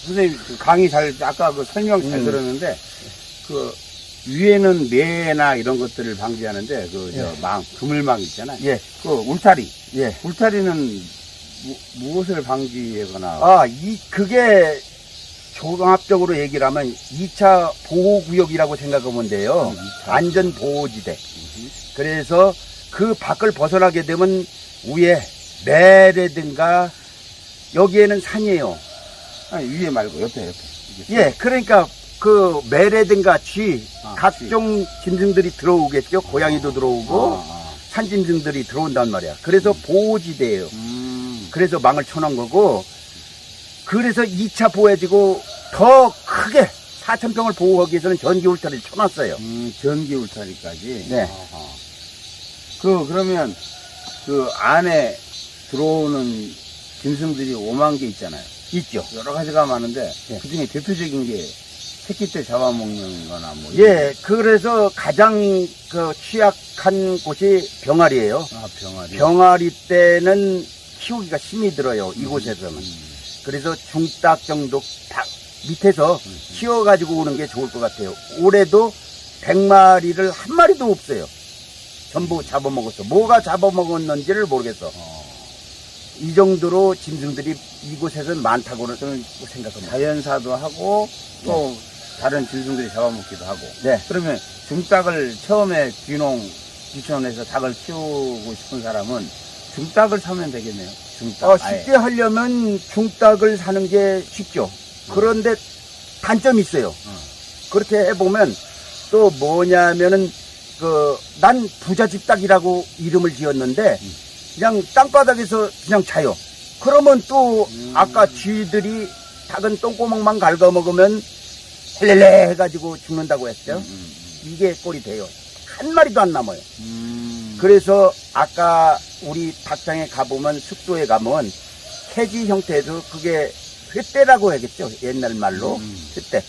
선생님 그 강의 아까 그 설명 잘 들었는데, 그, 위에는 매나 이런 것들을 방지하는데, 그물망 있잖아요. 예. 그 울타리. 예. 울타리는 무엇을 방지하거나. 그게 종합적으로 얘기를 하면 2차 보호구역이라고 생각하면 돼요. 2차. 안전보호지대. 그래서 그 밖을 벗어나게 되면 위에 매라든가 여기에는 산이에요. 아니, 위에 말고 옆에. 예, 그러니까 그 매라든가 쥐, 아, 각종 짐승들이 들어오겠죠. 고양이도 들어오고 산짐승들이 들어온단 말이야. 그래서 보호지대예요. 그래서 망을 쳐놓은 거고, 그래서 2차 보호해지고 더 크게 4,000평을 보호하기 위해서는 전기 울타리를 쳐놨어요. 전기 울타리까지. 네. 아하. 그러면 그 안에 들어오는 짐승들이 5만 개 있잖아요. 있죠. 여러 가지가 많은데 네. 그 중에 대표적인 게 새끼 때 잡아먹는 거나 뭐. 예, 그래서 가장 그 취약한 곳이 병아리예요. 병아리. 병아리 때는 키우기가 힘이 들어요. 이곳에서는. 그래서 중딱 정도 밑에서 키워가지고 오는 게 좋을 것 같아요. 올해도 100마리를 한 마리도 없어요. 전부 잡아먹었어. 뭐가 잡아먹었는지를 모르겠어. 이 정도로 짐승들이 이곳에서는 많다고는 생각합니다. 자연사도 하고 또 다른 짐승들이 잡아먹기도 하고. 네. 그러면 중닭을 처음에 귀농해서 닭을 키우고 싶은 사람은 중닭을 사면 되겠네요. 중닭. 쉽게 하려면 중닭을 사는 게 쉽죠. 그런데 단점이 있어요. 그렇게 해보면 또 뭐냐면은 난 부잣집 닭이라고 이름을 지었는데 그냥 땅바닥에서 그냥 자요. 그러면 또 아까 쥐들이 작은 똥구멍만 갉아먹으면 헬렐레 해가지고 죽는다고 했죠. 이게 꼴이 돼요. 한 마리도 안 남아요. 그래서 아까 우리 닭장에 가보면 숙소에 가면 캐지 형태도 그게 횃대라고 하겠죠. 옛날 말로 횃대.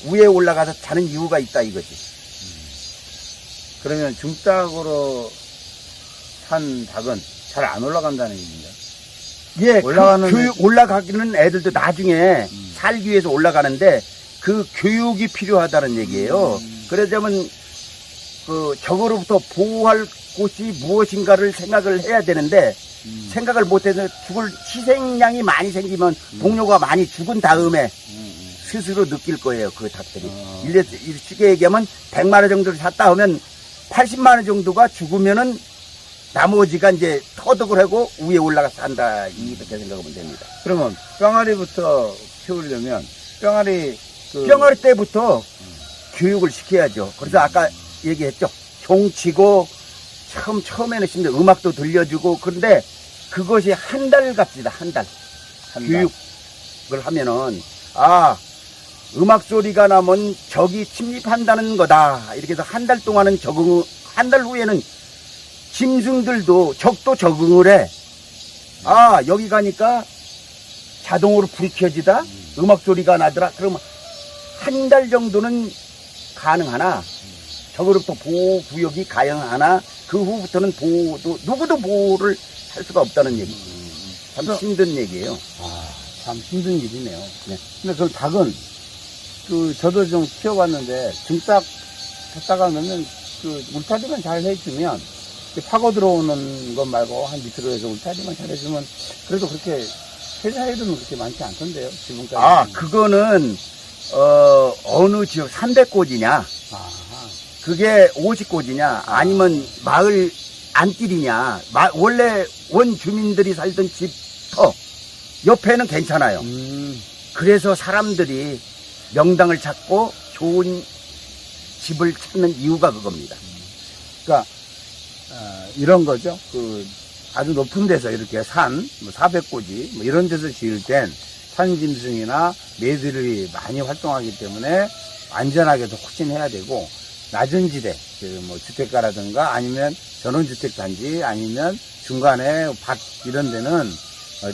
위에 올라가서 자는 이유가 있다 이거지. 그러면 중닭으로 산 닭은 잘 안 올라간다는 얘기인가요? 예, 올라가는 올라가기는 애들도 나중에 살기 위해서 올라가는데 그 교육이 필요하다는 얘기예요. 그러자면 저거로부터 보호할 곳이 무엇인가를 생각을 해야 되는데 생각을 못해서 죽을 희생양이 많이 생기면 동료가 많이 죽은 다음에 스스로 느낄 거예요. 그 닭들이. 쉽게 얘기하면 100만 원 정도를 샀다 하면 80만 원 정도가 죽으면은 나머지가 이제 터득을 하고 위에 올라가서 산다. 이렇게 생각하면 됩니다. 그러면 뿅아리부터 키우려면 뿅아리 때부터 교육을 시켜야죠. 그래서 아까 얘기했죠. 종치고 처음에는 심지어 음악도 들려주고 그런데 그것이 한 달 갑시다. 한 달. 교육을 하면은 음악 소리가 나면 적이 침입한다는 거다. 이렇게 해서 한 달 동안은 한 달 후에는 짐승들도 적도 적응을 해. 여기 가니까 자동으로 불이 켜지다. 음악 소리가 나더라. 그러면 한 달 정도는 가능하나 적으로부터 보호구역이 가능하나 그 후부터는 누구도 보호를 할 수가 없다는 얘기. 참 힘든 얘기예요. 참 힘든 일이네요. 네. 근데 그 닭은 저도 좀 키워봤는데 중닭 했다가 넣으면 울타리만 잘 해주면 파고 들어오는 것 말고 한 밑으로 해서 울타리만 잘 해주면 그래도 그렇게 회사에도는 그렇게 많지 않던데요. 지금까지. 그거는 어느 지역 300고지냐 그게 50고지냐 아니면 마을 안길이냐 원래 원주민들이 살던 집터 옆에는 괜찮아요. 그래서 사람들이 명당을 찾고 좋은 집을 찾는 이유가 그겁니다. 그러니까 이런 거죠. 아주 높은 데서 이렇게 400고지 이런 데서 지을 땐 산짐승이나 매들이 많이 활동하기 때문에 안전하게도 후진해야 되고 낮은 지대, 주택가라든가 아니면 전원주택 단지 아니면 중간에 밭 이런 데는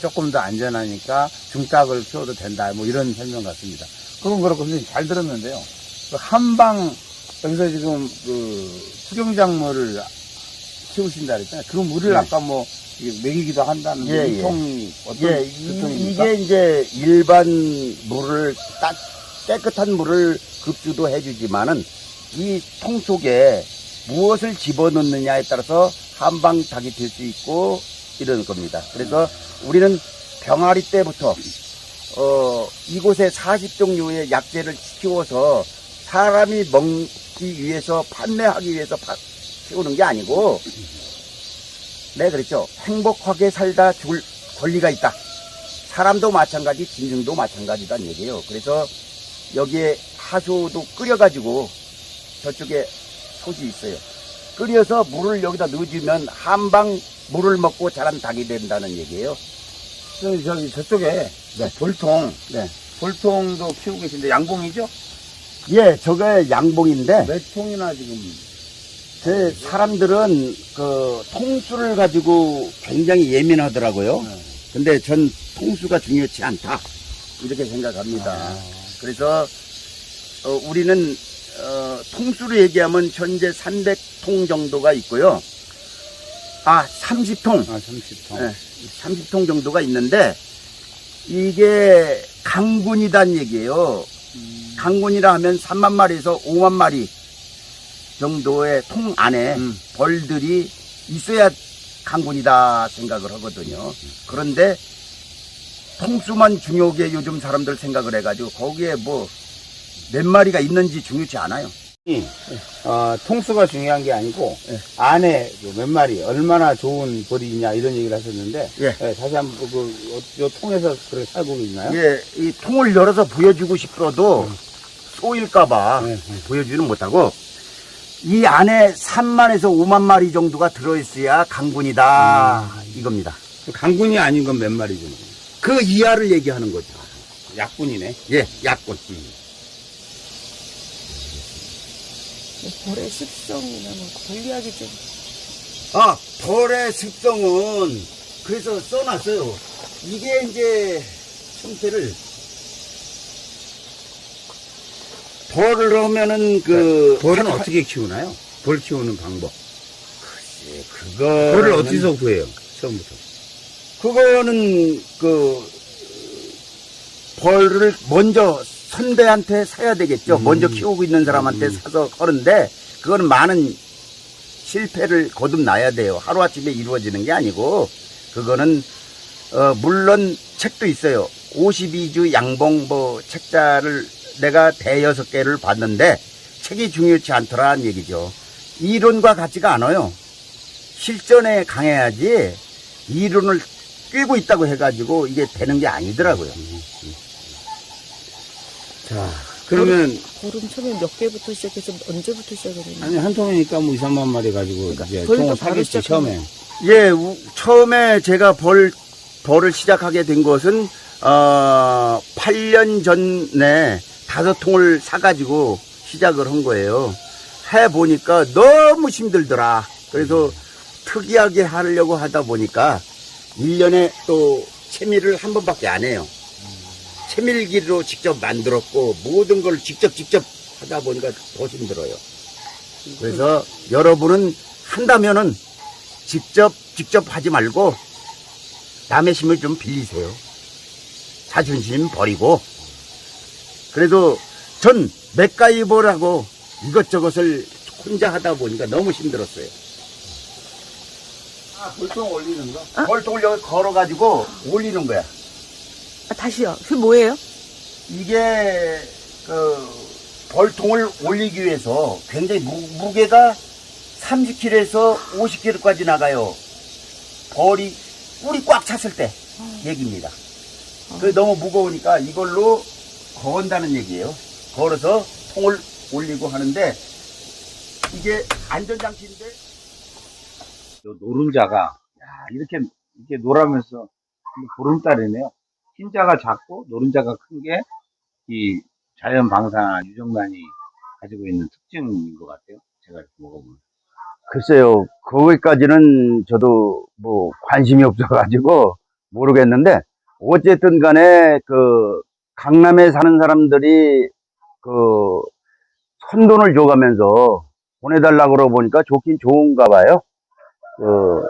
조금 더 안전하니까 중닭을 키워도 된다. 이런 설명 같습니다. 그건 그렇고 선생님 잘 들었는데요. 한방 여기서 지금 수경작물을 키우신다 그랬잖아요. 그 물을 네. 아까 뭐 이게 먹이기도 한다는 예, 이 예. 통이 어떤 예, 그 통입니까? 이게 이제 일반 물을 깨끗한 물을 급수도 해주지만은 이 통 속에 무엇을 집어넣느냐에 따라서 한방닭이 될 수 있고 이런 겁니다. 그래서 우리는 병아리 때부터 이곳에 40종류의 약재를 키워서 사람이 먹기 위해서 판매하기 위해서 키우는 게 아니고 네, 그렇죠. 행복하게 살다 죽을 권리가 있다. 사람도 마찬가지, 짐승도 마찬가지란 얘기예요. 그래서 여기에 하수도 끓여가지고 저쪽에 솥이 있어요. 끓여서 물을 여기다 넣어주면 한방 물을 먹고 자란 닭이 된다는 얘기예요. 저기 저쪽에 네. 볼통, 네. 볼통도 키우고 계신데 양봉이죠? 예, 저게 양봉인데, 몇 통이나 지금 제 사람들은 그 통수를 가지고 굉장히 예민하더라고요. 네. 근데 전 통수가 중요치 않다. 이렇게 생각합니다. 아. 그래서 우리는 통수로 얘기하면 현재 300통 정도가 있고요. 30통. 30통. 네, 30통 정도가 있는데 이게 강군이란 얘기예요. 강군이라 하면 3만 마리에서 5만 마리 정도의 통 안에 벌들이 있어야 강군이다 생각을 하거든요. 그런데 통수만 중요하게 요즘 사람들 생각을 해가지고 거기에 뭐 몇 마리가 있는지 중요치 않아요. 통수가 중요한 게 아니고 예. 안에 몇 마리 얼마나 좋은 벌이 있냐 이런 얘기를 하셨는데 예. 다시 한번 요 통에서 그렇게 살고 있나요? 예, 이 통을 열어서 보여주고 싶어도 쏘일까봐 네, 보여주지는 못하고 이 안에 3만에서 5만 마리 정도가 들어있어야 강군이다 이겁니다. 강군이 아닌 건 몇 마리죠? 그 이하를 얘기하는 거죠. 약군이네. 예, 약군. 벌의 습성이나 뭐 관리하기 좀 벌의 습성은 그래서 써놨어요. 이게 이제 형태를 벌을 하면은 벌은 어떻게 키우나요? 벌 키우는 방법. 그거 벌을 어디서 구해요? 처음부터. 그거는 벌을 먼저 선배한테 사야 되겠죠. 먼저 키우고 있는 사람한테 사서 하는데 그거는 많은 실패를 거듭나야 돼요. 하루아침에 이루어지는 게 아니고 그거는 물론 책도 있어요. 52주 양봉 책자를 내가 대여섯 개를 봤는데 책이 중요치 않더라는 얘기죠. 이론과 같지가 않아요. 실전에 강해야지 이론을 꿰고 있다고 해가지고 이게 되는 게 아니더라고요. 자, 그러면 벌은 처음에 몇 개부터 시작해서 언제부터 시작을 했나요? 아니 한 통이니까 뭐 2, 3만 마리 가지고 이제 벌도 통을 바로 사겠지 시작하면. 처음에. 예, 처음에 제가 벌을 시작하게 된 것은 8년 전에 5통을 사가지고 시작을 한 거예요. 해보니까 너무 힘들더라. 그래서 특이하게 하려고 하다 보니까 1년에 또 채밀을 한 번밖에 안 해요. 채밀기로 직접 만들었고 모든 걸 직접 하다 보니까 더 힘들어요. 그래서 여러분은 한다면은 직접 하지 말고 남의 힘을 좀 빌리세요. 자존심 버리고. 그래도 전 맥가이버라고 이것저것을 혼자 하다 보니까 너무 힘들었어요. 볼통 올리는 거? 벌통을 여기 걸어가지고 올리는 거야. 다시요. 그 뭐예요? 이게 벌통을 올리기 위해서 굉장히 무게가 30kg에서 50kg까지 나가요. 벌이 꿀이 꽉 찼을 때 얘기입니다. 그게 너무 무거우니까 이걸로 건다는 얘기예요. 걸어서 통을 올리고 하는데 이게 안전장치인데 요 노른자가 이렇게 놀아면서 보름달이네요. 흰자가 작고 노른자가 큰 게 이 자연 방사 유정란이 가지고 있는 특징인 것 같아요. 제가 이렇게 먹어보면. 글쎄요, 거기까지는 저도 뭐 관심이 없어가지고 모르겠는데, 어쨌든 간에 강남에 사는 사람들이 선돈을 줘가면서 보내달라고 그러고 보니까 좋긴 좋은가 봐요. 그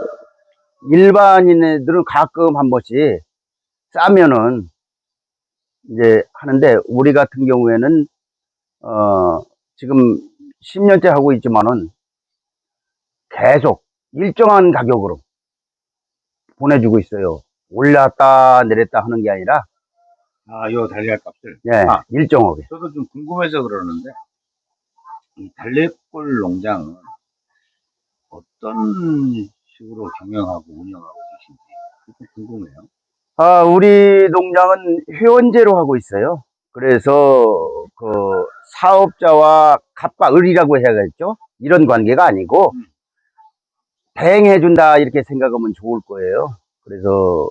일반인 애들은 가끔 한 번씩 싸면은 이제 하는데, 우리 같은 경우에는 지금 10년째 하고 있지만은 계속 일정한 가격으로 보내주고 있어요. 올랐다 내렸다 하는 게 아니라, 요 달걀 값을. 예, 일정하게. 저도 좀 궁금해서 그러는데, 이 달래꿀 농장은 어떤 식으로 경영하고 운영하고 계신지 좀 궁금해요. 우리 농장은 회원제로 하고 있어요. 그래서 그 사업자와 갑과 을이라고 해야겠죠. 이런 관계가 아니고 대행해준다 이렇게 생각하면 좋을 거예요. 그래서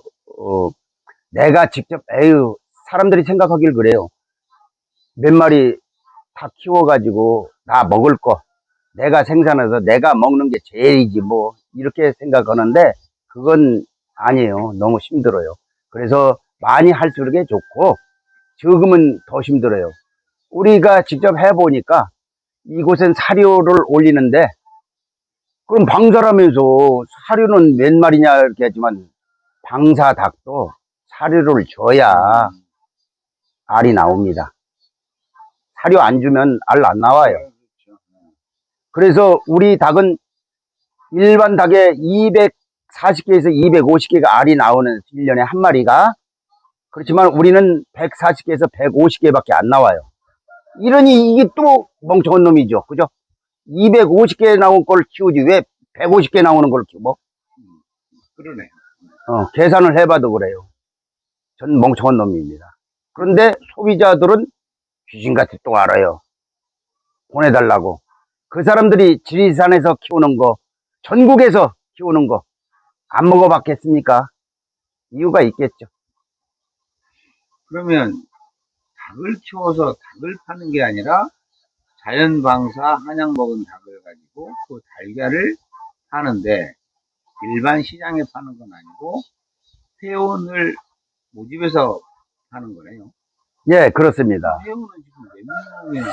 내가 직접, 에휴, 사람들이 생각하길 그래요. 몇 마리 다 키워가지고 나 먹을 거 내가 생산해서 내가 먹는 게 제일이지 뭐, 이렇게 생각하는데 그건 아니에요. 너무 힘들어요. 그래서 많이 할수록 좋고 적으면 더 힘들어요. 우리가 직접 해보니까 이곳엔 사료를 올리는데, 그럼 방사라면서 사료는 몇 마리냐 이렇게 하지만, 방사 닭도 사료를 줘야 알이 나옵니다. 사료 안 주면 알 안 나와요. 그렇죠. 그래서 우리 닭은 일반 닭의 240개에서 250개가 알이 나오는 1년에 한 마리가, 그렇지만 우리는 140개에서 150개밖에 안 나와요. 이러니 이게 또 멍청한 놈이죠. 그죠? 250개 나온 걸 키우지 왜 150개 나오는 걸 키워? 그러네. 계산을 해봐도 그래요. 전 멍청한 놈입니다. 그런데 소비자들은 귀신같이 또 알아요. 보내달라고. 그 사람들이 지리산에서 키우는 거, 전국에서 키우는 거 안 먹어봤겠습니까? 이유가 있겠죠. 그러면 닭을 키워서 닭을 파는 게 아니라 자연 방사 한약 먹은 닭을 가지고 그 달걀을 파는데, 일반 시장에 파는 건 아니고 회원을 모집해서 파는 거네요. 예, 그렇습니다. 회원은 지금 몇 명이나?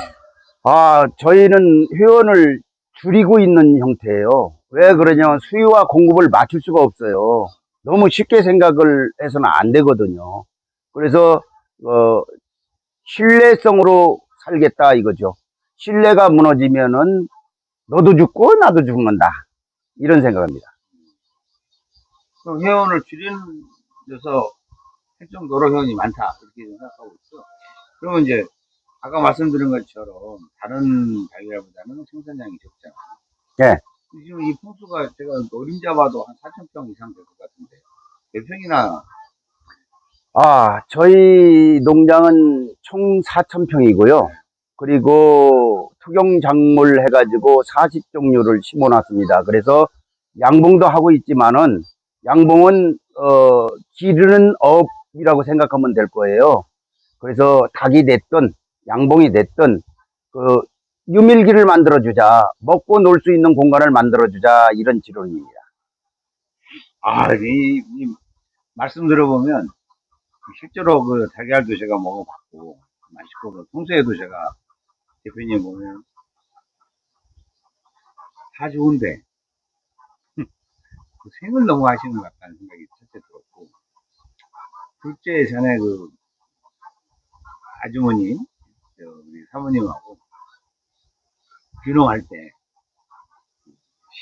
저희는 회원을 줄이고 있는 형태예요. 왜 그러냐면 수요와 공급을 맞출 수가 없어요. 너무 쉽게 생각을 해서는 안 되거든요. 그래서 신뢰성으로 살겠다 이거죠. 신뢰가 무너지면은 너도 죽고 나도 죽는다, 이런 생각입니다. 그럼 회원을 줄이는 데서 할 정도로 회원이 많다 이렇게 생각하고 있어. 그러면 이제 아까 말씀드린 것처럼 다른 달걀보다는 생산량이 적잖아요. 예. 지금 이 평수가 제가 노림자 봐도 한 4,000평 이상 될 것 같은데 몇 평이나? 저희 농장은 총 4,000평이고요. 그리고 투경작물 해가지고 40종류를 심어놨습니다. 그래서 양봉도 하고 있지만은, 양봉은 기르는 업이라고 생각하면 될 거예요. 그래서 닭이 됐든 양봉이 됐든 그 유밀기를 만들어주자, 먹고 놀 수 있는 공간을 만들어주자, 이런 지론입니다. 이 말씀 들어보면 실제로 그 달걀도 제가 먹어봤고 맛있고, 평소에도 제가 대표님 보면 다 좋은데 그 생을 너무 하시는 것 같다는 생각이 첫째 들었고, 둘째 전에 그 아주머님, 우리 사모님하고 귀농할 때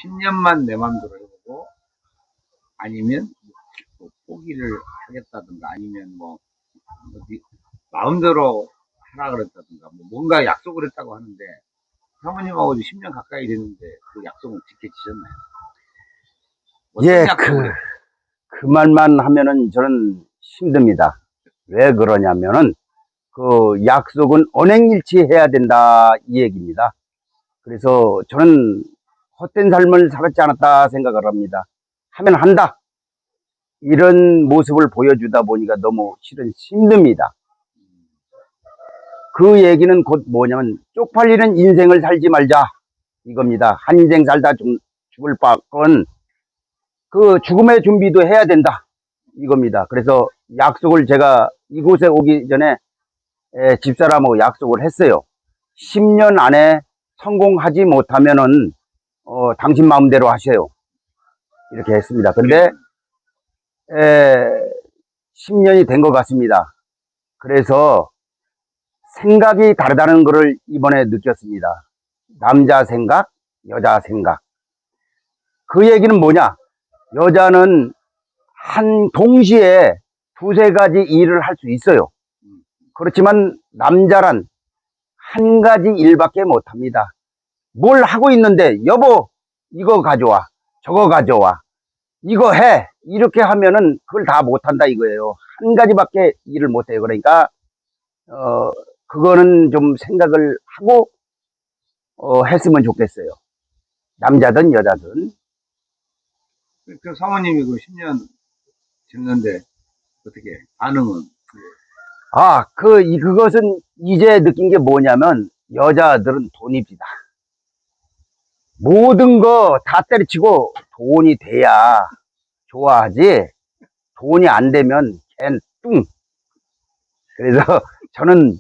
10년만 내 맘대로 해보고 아니면 뭐 포기를 하겠다든가 아니면 뭐 마음대로 하라 그랬다든가 뭐 뭔가 약속을 했다고 하는데, 사모님하고 10년 가까이 됐는데 그 약속은 지켜지셨나요? 예, 그 말만 하면은 저는 힘듭니다. 왜 그러냐면은 그 약속은 언행일치해야 된다, 이 얘기입니다. 그래서 저는 헛된 삶을 살았지 않았다 생각을 합니다. 하면 한다, 이런 모습을 보여주다 보니까 너무 실은 힘듭니다. 그 얘기는 곧 뭐냐면 쪽팔리는 인생을 살지 말자 이겁니다. 한 인생 살다 죽을 바건 그 죽음의 준비도 해야 된다 이겁니다. 그래서 약속을 제가 이곳에 오기 전에 집사람하고 약속을 했어요. 10년 안에 성공하지 못하면은 당신 마음대로 하세요. 이렇게 했습니다. 근데 10년이 된 것 같습니다. 그래서 생각이 다르다는 것을 이번에 느꼈습니다. 남자 생각, 여자 생각. 그 얘기는 뭐냐? 여자는 한 동시에 두세 가지 일을 할 수 있어요. 그렇지만 남자란 한 가지 일밖에 못합니다. 뭘 하고 있는데 여보 이거 가져와, 저거 가져와, 이거 해, 이렇게 하면은 그걸 다 못한다 이거예요. 한 가지밖에 일을 못해요. 그러니까 그거는 좀 생각을 하고 했으면 좋겠어요. 남자든 여자든. 그 사모님이 그 10년 됐는데 어떻게 반응은? 그것은 이제 느낀 게 뭐냐면 여자들은 돈입니다. 모든 거 다 때려치고 돈이 돼야 좋아하지, 돈이 안 되면 걘 뚱. 그래서 저는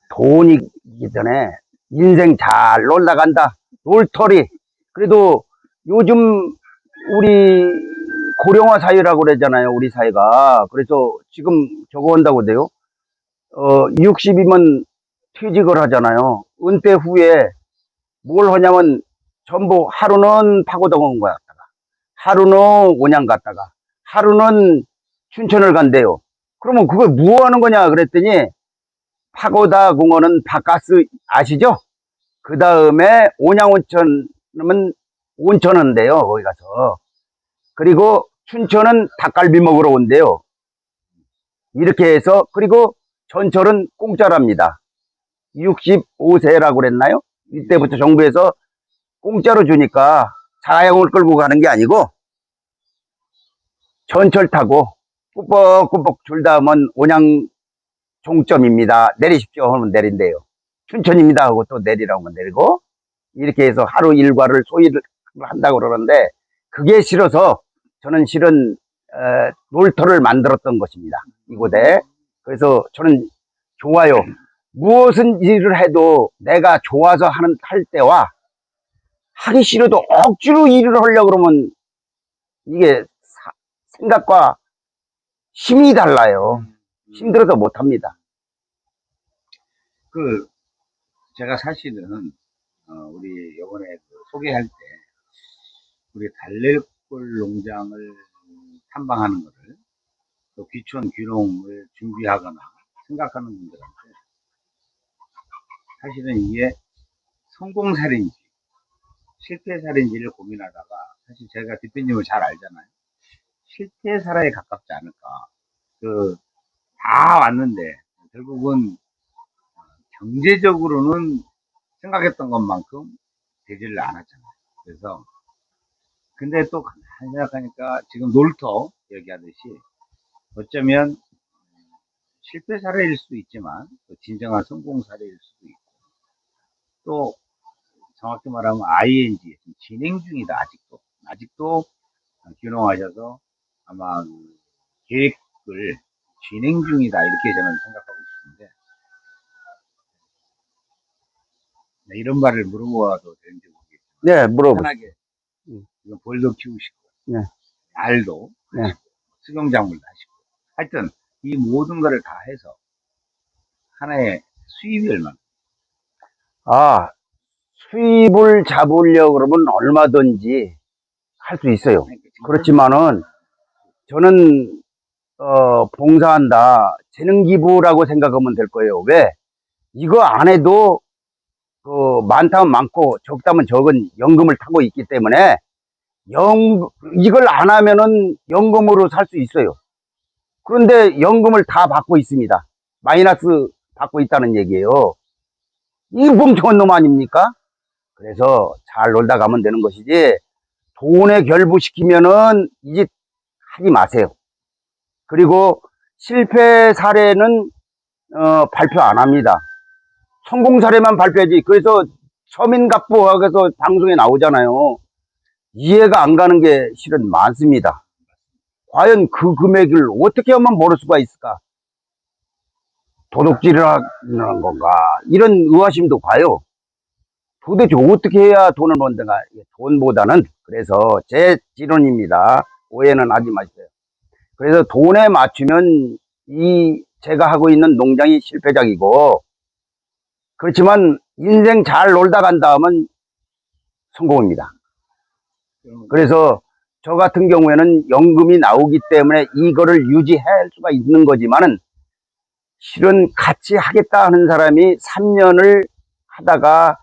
돈이 있기 전에 인생 잘 놀다 간다, 놀토리. 그래도 요즘 우리 고령화 사회라고 그러잖아요, 우리 사회가. 그래서 지금 저거 한다고 돼요. 60이면 퇴직을 하잖아요. 은퇴 후에 뭘 하냐면 전부 하루는 파고동원 갔다가, 하루는 온양 갔다가, 하루는 춘천을 간대요. 그러면 그걸 뭐 하는 거냐 그랬더니 파고다 공원은 바카스 아시죠? 그 다음에 온양온천은 온천인데요, 거기 가서. 그리고 춘천은 닭갈비 먹으러 온대요. 이렇게 해서, 그리고 전철은 공짜랍니다. 65세라고 그랬나요? 이때부터 정부에서 공짜로 주니까 자가용을 끌고 가는 게 아니고 전철 타고 꾸벅꾸벅 줄다 하면 온양 종점입니다, 내리십시오 하면 내린대요. 춘천입니다 하고 또 내리라고 하면 내리고, 이렇게 해서 하루 일과를 소일을 한다고 그러는데 그게 싫어서 저는 실은 놀터를 만들었던 것입니다, 이곳에. 그래서 저는 좋아요. 무엇은 일을 해도 내가 좋아서 할 때와 하기 싫어도 억지로 일을 하려고 그러면 이게 생각과 힘이 달라요. 힘들어서 못합니다. 제가 사실은 우리 이번에 소개할 때 우리 달래골 농장을 탐방하는 것을, 또 귀촌 귀농을 준비하거나 생각하는 분들한테 사실은 이게 성공사례인지 실패사례인지를 고민하다가, 사실 제가 대표님을 잘 알잖아요. 실패사례에 가깝지 않을까. 다 왔는데 결국은 경제적으로는 생각했던 것만큼 되지를 않았잖아요. 그래서 근데 또 생각하니까 지금 놀터 얘기하듯이 어쩌면 실패 사례일 수도 있지만 또 진정한 성공 사례일 수도 있고, 또 정확히 말하면 ING 진행 중이다. 아직도 귀농하셔서 아마 계획을 진행 중이다, 이렇게 저는 생각하고 있는데, 이런 말을 물어봐도 되는지 모르겠지만, 네, 물어보세요. 편하게 지금 벌도 키우시고, 네. 알도 네. 하시고, 수경작물도 하시고, 하여튼 이 모든 거를 다 해서 하나의 수입이 얼마나? 수입을 잡으려고 그러면 얼마든지 할 수 있어요. 그렇지만은 저는 봉사한다, 재능기부라고 생각하면 될 거예요. 왜? 이거 안 해도 많다면 많고 적다면 적은 연금을 타고 있기 때문에 이걸 안 하면은 연금으로 살 수 있어요. 그런데 연금을 다 받고 있습니다. 마이너스 받고 있다는 얘기예요. 이 멍청한 놈 아닙니까? 그래서 잘 놀다 가면 되는 것이지, 돈에 결부시키면은 이 짓 하지 마세요. 그리고 실패 사례는 발표 안 합니다. 성공 사례만 발표하지. 그래서 서민갑부학에서 방송에 나오잖아요. 이해가 안 가는 게 실은 많습니다. 과연 그 금액을 어떻게 하면 모를 수가 있을까? 도둑질을 하는 건가? 이런 의아심도 봐요. 도대체 어떻게 해야 돈을 번다가 돈보다는 그래서 제 지론입니다. 오해는 하지 마세요. 그래서 돈에 맞추면 이 제가 하고 있는 농장이 실패작이고 그렇지만 인생 잘 놀다 간 다음은 성공입니다. 그래서 저 같은 경우에는 연금이 나오기 때문에 이거를 유지할 수가 있는 거지만은 실은 같이 하겠다 하는 사람이 3년을 하다가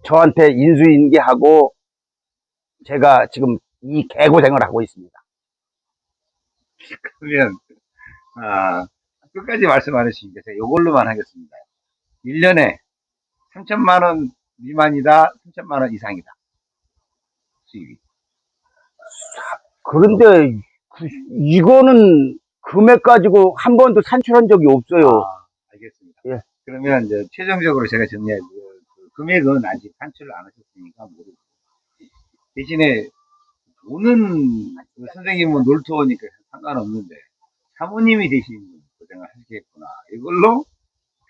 저한테 인수인계하고 제가 지금 이 개고생을 하고 있습니다. 그러면, 끝까지 말씀 안 해주시니까 제가 이걸로만 하겠습니다. 1년에 3천만 원 미만이다, 3천만 원 이상이다. 수입이. 그런데 이거는 금액 가지고 한 번도 산출한 적이 없어요. 알겠습니다. 예. 그러면 이제 최종적으로 제가 정리하고요. 그 금액은 아직 산출을 안 하셨으니까 모르고. 대신에 돈은 그 선생님은 놀토니까 상관없는데 사모님이 되시는 분 고생을 하시겠구나. 이걸로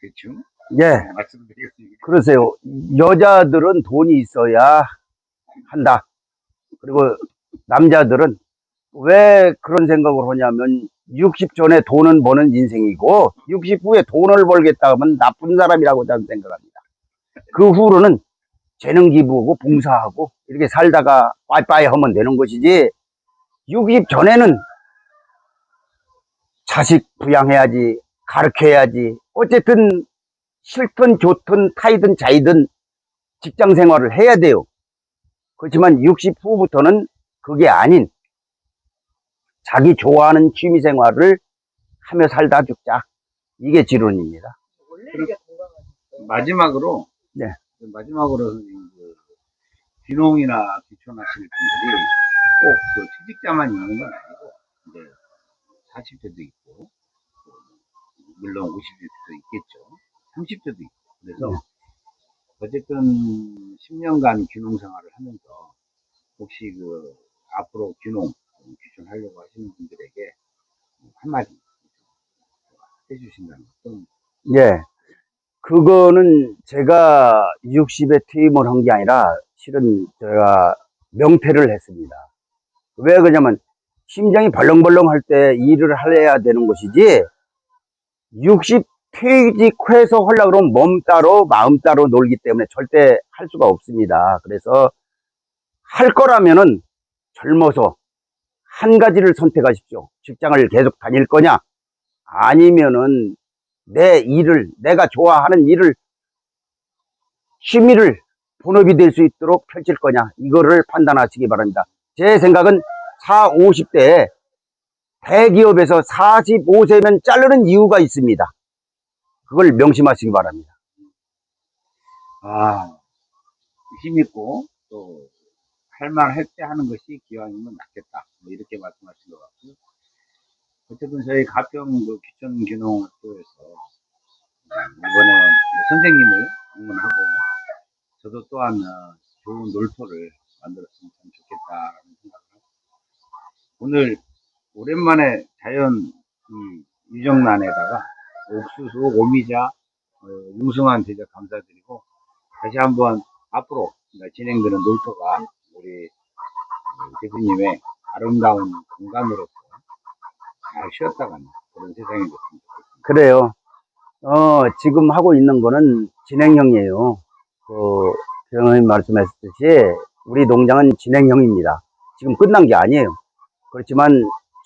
대충 예, 말씀드리겠습니다. 그러세요. 여자들은 돈이 있어야 한다. 그리고 남자들은 왜 그런 생각을 하냐면 60 전에 돈은 버는 인생이고 60 후에 돈을 벌겠다 하면 나쁜 사람이라고 저는 생각합니다. 그 후로는 재능 기부하고 봉사하고 이렇게 살다가 빠이빠이 하면 되는 것이지 60 전에는 자식 부양해야지 가르쳐야지 어쨌든 싫든 좋든 타이든 자이든 직장 생활을 해야 돼요. 그렇지만 60 후부터는 그게 아닌 자기 좋아하는 취미 생활을 하며 살다 죽자. 이게 지론입니다. 마지막으로 네. 마지막으로 그 귀농이나 귀촌하실 분들이 꼭 그 취직자만 있는 건 아니고 이제 40대도 있고 물론 50대도 있겠죠. 30대도 있고 그래서 어쨌든 10년간 귀농 생활을 하면서 혹시 그 앞으로 귀농 귀촌하려고 하시는 분들에게 한마디 해주신다면 어떤? 예. 그거는 제가 60에 퇴임을 한 게 아니라 실은 제가 명퇴를 했습니다. 왜 그러냐면 심장이 벌렁벌렁 할 때 일을 해야 되는 것이지 60 퇴직해서 하려고 그러면 몸 따로 마음 따로 놀기 때문에 절대 할 수가 없습니다. 그래서 할 거라면은 젊어서 한 가지를 선택하십시오. 직장을 계속 다닐 거냐 아니면은 내 일을 내가 좋아하는 일을 취미를 본업이 될 수 있도록 펼칠 거냐 이거를 판단하시기 바랍니다. 제 생각은 40, 50대에 대기업에서 45세면 자르는 이유가 있습니다. 그걸 명심하시기 바랍니다. 힘있고 또 할만할 때 하는 것이 기왕이면 낫겠다. 뭐 이렇게 말씀하신 것 같고요. 어쨌든 저희 가평 그 귀촌 귀농학교에서 이번에 선생님을 방문하고 저도 또한 좋은 놀토를 만들었으면 참 좋겠다라는 생각을 하고 오늘 오랜만에 자연 유정란에다가 옥수수, 오미자, 웅숭한 대접 감사드리고 다시 한번 앞으로 진행되는 놀토가 우리 대표님의 아름다운 공간으로서 잘 쉬었다 가는 그런 세상이 됐으면 좋겠습니다. 그래요. 지금 하고 있는 거는 진행형이에요. 교장님 말씀하셨듯이 우리 농장은 진행형입니다. 지금 끝난 게 아니에요. 그렇지만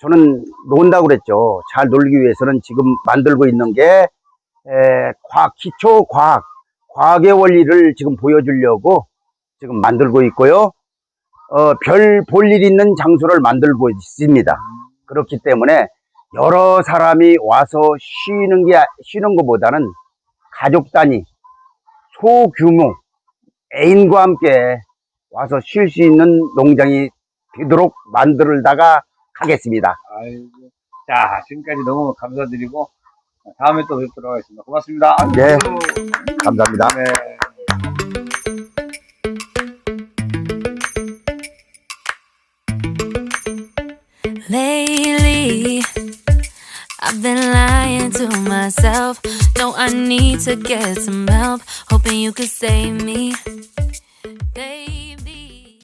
저는 논다고 그랬죠. 잘 놀기 위해서는 지금 만들고 있는 게 기초 과학의 원리를 지금 보여주려고 지금 만들고 있고요. 별 볼 일 있는 장소를 만들고 있습니다. 그렇기 때문에 여러 사람이 와서 쉬는 것보다는 가족 단위, 소규모, 애인과 함께 와서 쉴 수 있는 농장이 되도록 만들다가 가겠습니다. 아이고. 자, 지금까지 너무 감사드리고 다음에 또 뵙도록 하겠습니다. 고맙습니다. 네, 감사합니다. 네. Lately, I've been lying thinking to myself, no, I need to get some help. Hoping you could save me.